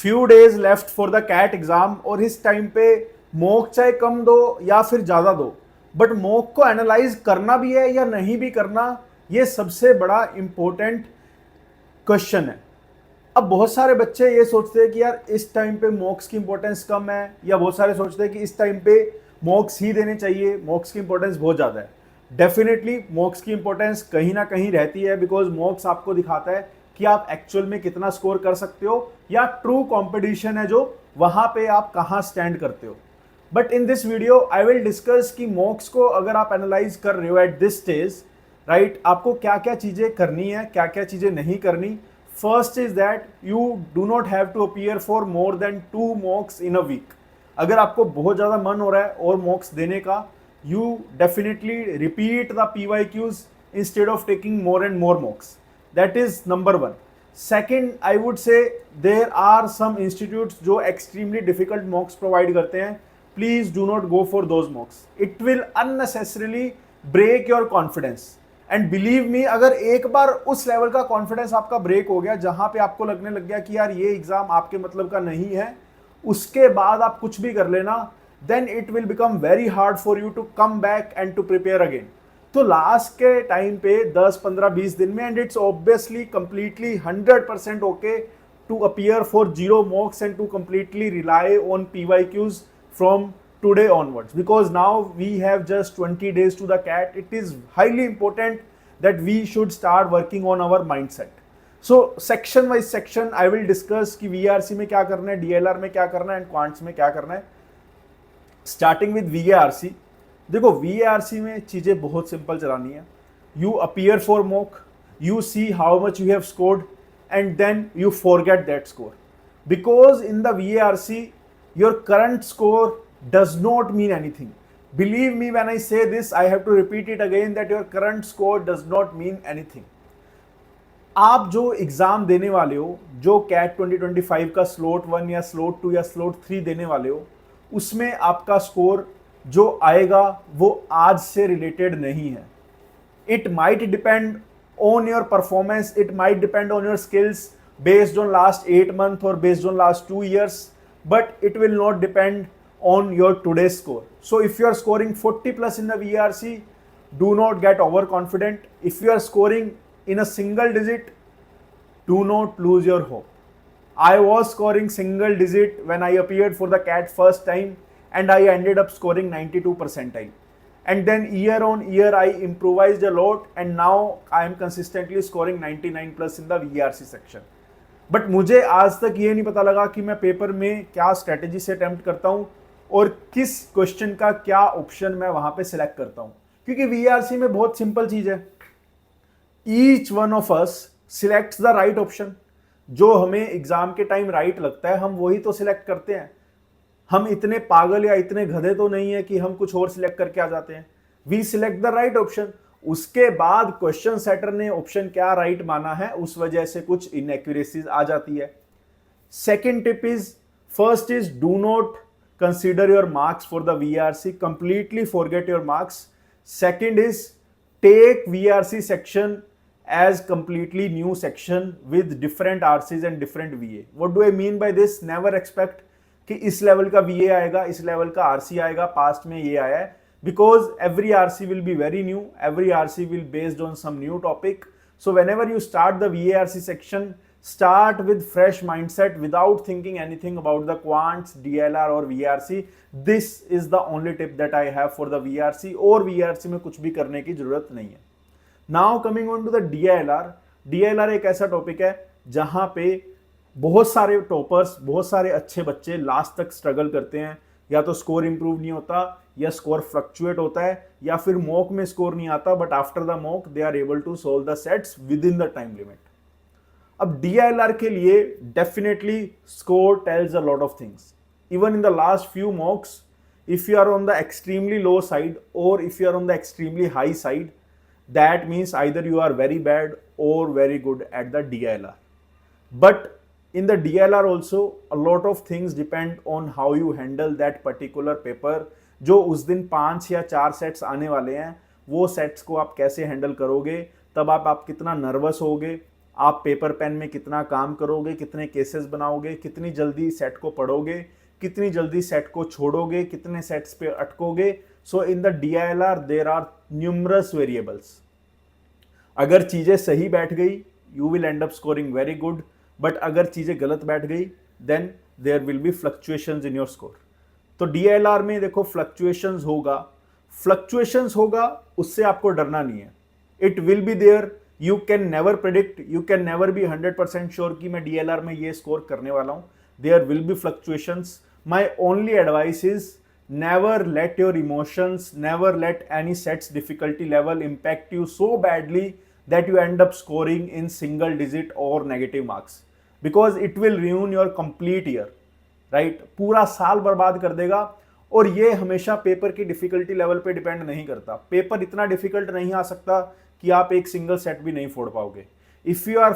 Few days left for the CAT exam, और इस time पे मॉक चाहे कम दो या फिर ज्यादा दो, बट मॉक को एनालाइज करना भी है या नहीं भी करना, ये सबसे बड़ा इंपॉर्टेंट क्वेश्चन है। अब बहुत सारे बच्चे ये सोचते हैं कि यार इस टाइम पे मॉक्स की इंपॉर्टेंस कम है, या बहुत सारे सोचते हैं कि इस टाइम पे मॉक्स ही देने चाहिए, मॉक्स की इंपॉर्टेंस बहुत ज़्यादा है। डेफिनेटली मॉक्स की इंपॉर्टेंस कहीं ना कहीं रहती है, बिकॉज मॉक्स आपको दिखाता है कि आप एक्चुअल में कितना स्कोर कर सकते हो, या ट्रू कॉम्पिटिशन है जो वहां पे आप कहाँ स्टैंड करते हो। But in this video I will discuss कि मॉक्स को अगर आप एनालाइज कर रहे हो एट दिस स्टेज, राइट, आपको क्या क्या चीजें करनी है, क्या क्या चीजें नहीं करनी। First is that you do not have to appear for more than 2 mocks in a week. अगर आपको बहुत ज्यादा मन हो रहा है और मॉक्स देने का, you definitely repeat the PYQs instead of taking more and more mocks. That is number 1। Second, I would say there are some institutes जो एक्सट्रीमली डिफिकल्ट मॉक्स प्रोवाइड करते हैं। Please do not go for those mocks, it will unnecessarily break your confidence. And believe me, अगर एक बार उस level का confidence आपका break हो गया जहां पे आपको लगने लग गया कि यार ये एग्जाम आपके मतलब का नहीं है, उसके बाद आप कुछ भी कर लेना, then it will become very hard for you to come back and to prepare again. तो लास्ट के टाइम पे 10 15 20 दिन में, and it's obviously completely 100% okay to appear for 0 mocks and to completely rely on PYQs from today onwards, because now we have just 20 days to the CAT. It is highly important that we should start working on our mindset. So section wise section I will discuss कि VARC में क्या करना है, DLR में क्या करना है, and quants में क्या करना है। Starting with VARC। देखो VARC में चीजें बहुत सिंपल चलानी है। You appear for mock, you see how much you have scored, and then you forget that score, because in the VARC your current score does not mean anything. Believe me when I say this, I have to repeat it again, that your current score does not mean anything. आप जो exam देने वाले हो, जो cat 2025 का slot 1 या slot 2 या slot 3 देने वाले हो, उसमें आपका स्कोर जो आएगा वो आज से रिलेटेड नहीं है। It might depend on your performance, it might depend on your skills based on last 8 months or based on last 2 years, but it will not depend on your today's score. So if you are scoring 40 plus in the VARC, do not get overconfident. If you are scoring in a single digit, do not lose your hope. I was scoring single digit when I appeared for the CAT first time, and I ended up scoring 92 percentile. And then year on year I improvised a lot, and now I am consistently scoring 99 plus in the VARC section. But मुझे आज तक ये नहीं पता लगा कि मैं paper में क्या स्ट्रेटेजी से अटेम्प्ट करता हूँ और किस क्वेश्चन का क्या ऑप्शन मैं वहां पे सिलेक्ट करता हूँ, क्योंकि VARC में बहुत सिंपल चीज है। Each one of us selects the right option. जो हमें एग्जाम के टाइम राइट लगता है हम वही तो सिलेक्ट करते हैं। हम इतने पागल या इतने गधे तो नहीं है कि हम कुछ और सिलेक्ट करके आ जाते हैं। We select the right option. उसके बाद क्वेश्चन सेटर ने ऑप्शन क्या राइट माना है, उस वजह से कुछ इनएक्यूरेसीज आ जाती है। Second tip is, first is do not consider your marks for the VARC, completely forget your marks. Second is take VARC section as completely new section with different RCs and different VA. What do I mean by this? Never expect कि इस level का VA आएगा, इस level का RC आएगा, past में ये आया है, because every RC will be very new, every RC will based on some new topic. So whenever you start the VARC section, start with fresh mindset without thinking anything about the quants, DLR or VARC. This is the only tip that I have for the VARC, और VARC में कुछ भी करने की जरूरत नहीं है। Now coming on to the DILR। DILR एक ऐसा टॉपिक है जहां पे बहुत सारे टॉपर्स, बहुत सारे अच्छे बच्चे लास्ट तक स्ट्रगल करते हैं। या तो स्कोर इंप्रूव नहीं होता, या स्कोर फ्लक्चुएट होता है, या फिर मॉक में स्कोर नहीं आता, but after the mock they are able to solve the sets within the time limit. अब DILR के लिए definitely score tells a lot of things. Even in the last few mocks, if you are on the extremely low side और if you are on the extremely high side, that means either you are very bad or very good at the DILR. But in the DILR also a lot of things depend on how you handle that particular paper. जो उस दिन 5 या 4 sets आने वाले हैं, वो sets को आप कैसे हैंडल करोगे, तब आप कितना नर्वस होगे, आप पेपर पेन में कितना काम करोगे, कितने केसेस बनाओगे, कितनी जल्दी सेट को पढ़ोगे, कितनी जल्दी सेट को छोड़ोगे, कितने सेट्स पे अटकोगे। So in the DILR there are numerous variables. अगर चीज़ें सही बैठ गई you will end up scoring very good, but अगर चीज़ें गलत बैठ गई then there will be fluctuations in your score. तो DILR में देखो फ्लक्चुएशंस होगा, उससे आपको डरना नहीं है। It will be there, you can never predict, you can never be 100% sure कि मैं DILR में ये स्कोर करने वाला हूं। There will be fluctuations. My only advice is never let your emotions, never let any set's difficulty level impact you so badly that you end up scoring in single digit or negative marks, because it will ruin your complete year, right? पूरा साल बर्बाद कर देगा। और ये हमेशा paper की difficulty level पे डिपेंड नहीं करता। पेपर इतना डिफिकल्ट नहीं आ सकता कि आप एक सिंगल सेट भी नहीं फोड़ पाओगे। If you are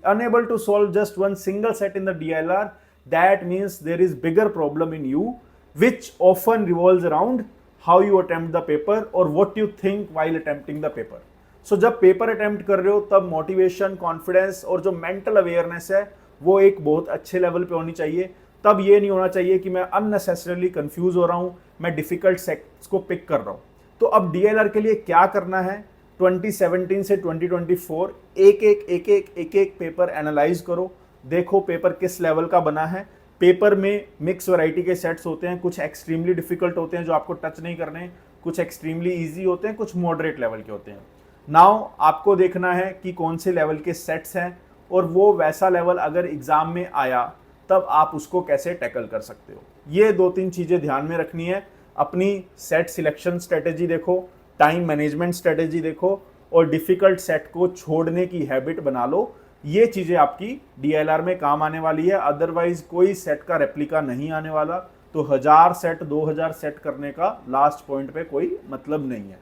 unable to solve just one single set in the DILR, that means there is bigger problem in you, which often revolves around how you attempt the paper or what you think while attempting the paper. So जब paper attempt कर रहे हो तब motivation, confidence और जो mental awareness है वो एक बहुत अच्छे लेवल पे होनी चाहिए। तब ये नहीं होना चाहिए कि मैं अननेसेसरली कंफ्यूज हो रहा हूँ, मैं डिफिकल्ट सेट्स को पिक कर रहा हूँ। तो अब DILR के लिए क्या करना है, 2017 से 2024 एक पेपर एनालाइज करो, देखो पेपर किस लेवल का बना है। पेपर में मिक्स वैरायटी के सेट्स होते हैं, कुछ एक्सट्रीमली डिफिकल्ट होते हैं जो आपको टच नहीं करने, कुछ एक्सट्रीमली इजी होते हैं, कुछ मॉडरेट लेवल के होते हैं। नाउ आपको देखना है कि कौन से लेवल के सेट्स हैं और वो वैसा लेवल अगर एग्जाम में आया तब आप उसको कैसे टैकल कर सकते हो। ये 2-3 चीज़ें ध्यान में रखनी है। अपनी सेट सिलेक्शन स्ट्रेटेजी देखो, टाइम मैनेजमेंट स्ट्रेटेजी देखो और डिफिकल्ट सेट को छोड़ने की हैबिट बना लो। ये चीज़ें आपकी DILR में काम आने वाली है। अदरवाइज कोई सेट का रेप्लिका नहीं आने वाला, तो 1000 सेट 2000 सेट करने का लास्ट पॉइंट पे कोई मतलब नहीं है।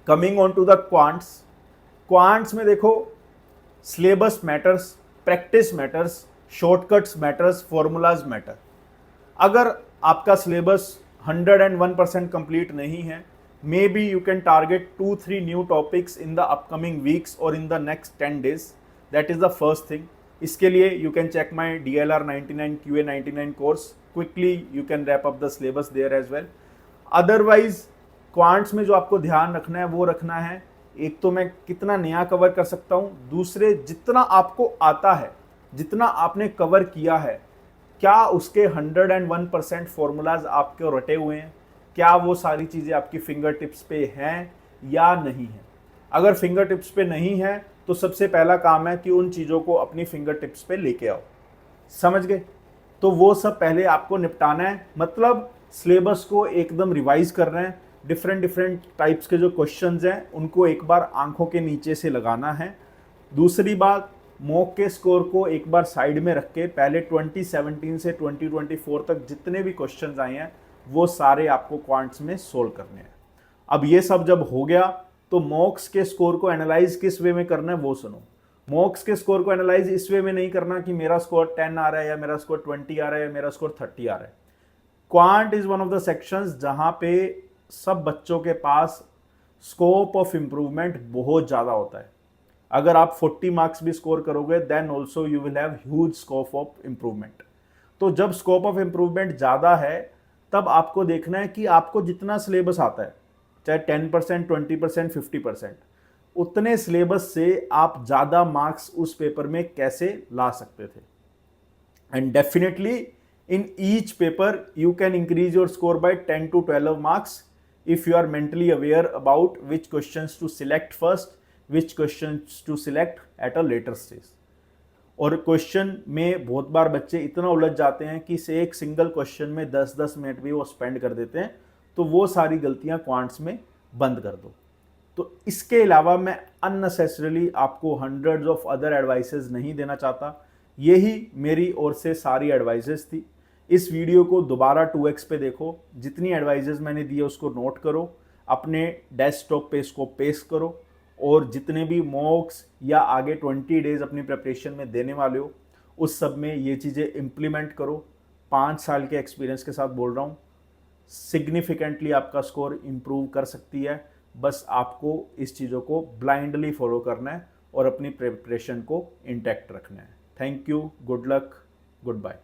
Coming on to the quants में देखो, syllabus matters, practice matters, shortcuts matters, formulas matter. अगर आपका सिलेबस 101% कंप्लीट नहीं है, maybe you can target 2-3 new topics in the upcoming weeks और in the next 10 days। That is the first thing. इसके लिए you can check my DILR 99 QA 99 course. Quickly you can wrap up the syllabus there as well. Otherwise quants में जो आपको ध्यान रखना है वो रखना है, एक तो मैं कितना नया कवर कर सकता हूँ, दूसरे जितना आपको आता है, जितना आपने कवर किया है, क्या उसके 101% फॉर्मूलाज आपके रटे हुए हैं, क्या वो सारी चीज़ें आपकी फिंगर टिप्स पे हैं या नहीं है। अगर फिंगर टिप्स पे नहीं है तो सबसे पहला काम है कि उन चीज़ों को अपनी फिंगर टिप्स पे लेके आओ। समझ गए? तो वो सब पहले आपको निपटाना है। मतलब सिलेबस को एकदम रिवाइज कर रहे हैं, डिफरेंट टाइप्स के जो क्वेश्चंस हैं उनको एक बार आंखों के नीचे से लगाना है। दूसरी बात, मॉक के स्कोर को एक बार साइड में रख के पहले 2017 से 2024 तक जितने भी क्वेश्चंस आए हैं वो सारे आपको क्वांट्स में सोल्व करने हैं। अब ये सब जब हो गया तो मॉक्स के स्कोर को एनालाइज किस वे में करना है वो सुनो। मॉक्स के स्कोर को एनालाइज इस वे में नहीं करना कि मेरा स्कोर 10 आ रहा है या मेरा स्कोर 20 आ रहा है या मेरा स्कोर 30 आ रहा है। Quant is one of the sections जहां पे सब बच्चों के पास स्कोप ऑफ इम्प्रूवमेंट बहुत ज़्यादा होता है। अगर आप 40 मार्क्स भी स्कोर करोगे then also you will have huge scope of improvement. तो जब स्कोप ऑफ इम्प्रूवमेंट ज़्यादा है तब आपको देखना है कि आपको जितना सिलेबस आता है, चाहे 10%, 20%, 50%, उतने सिलेबस से आप ज़्यादा मार्क्स उस पेपर में कैसे ला सकते थे। And definitely in each paper you can increase your score by 10 to 12 marks if you are mentally aware about which questions to select first, which questions to select at a later stage. और question में बहुत बार बच्चे इतना उलझ जाते हैं कि से एक सिंगल क्वेश्चन में 10-10 मिनट भी वो स्पेंड कर देते हैं, तो वो सारी गलतियां क्वांट्स में बंद कर दो। तो इसके अलावा मैं अननेसेसरली आपको हंड्रेड्स ऑफ अदर एडवाइसेस नहीं देना चाहता। यही मेरी ओर से सारी एडवाइसेस थी। इस वीडियो को दोबारा 2x पे देखो, जितनी एडवाइसेस मैंने दी है उसको नोट करो, अपने डेस्कटॉप पे इसको पेस्ट करो और जितने भी मॉक्स या आगे 20 डेज अपनी प्रिपरेशन में देने वाले हो उस सब में ये चीज़ें इम्प्लीमेंट करो। 5 साल के एक्सपीरियंस के साथ बोल रहा हूँ, सिग्निफिकेंटली आपका स्कोर इम्प्रूव कर सकती है। बस आपको इस चीज़ों को ब्लाइंडली फॉलो करना है और अपनी प्रिपरेशन को इंटैक्ट रखना है। Thank you, good luck, good bye.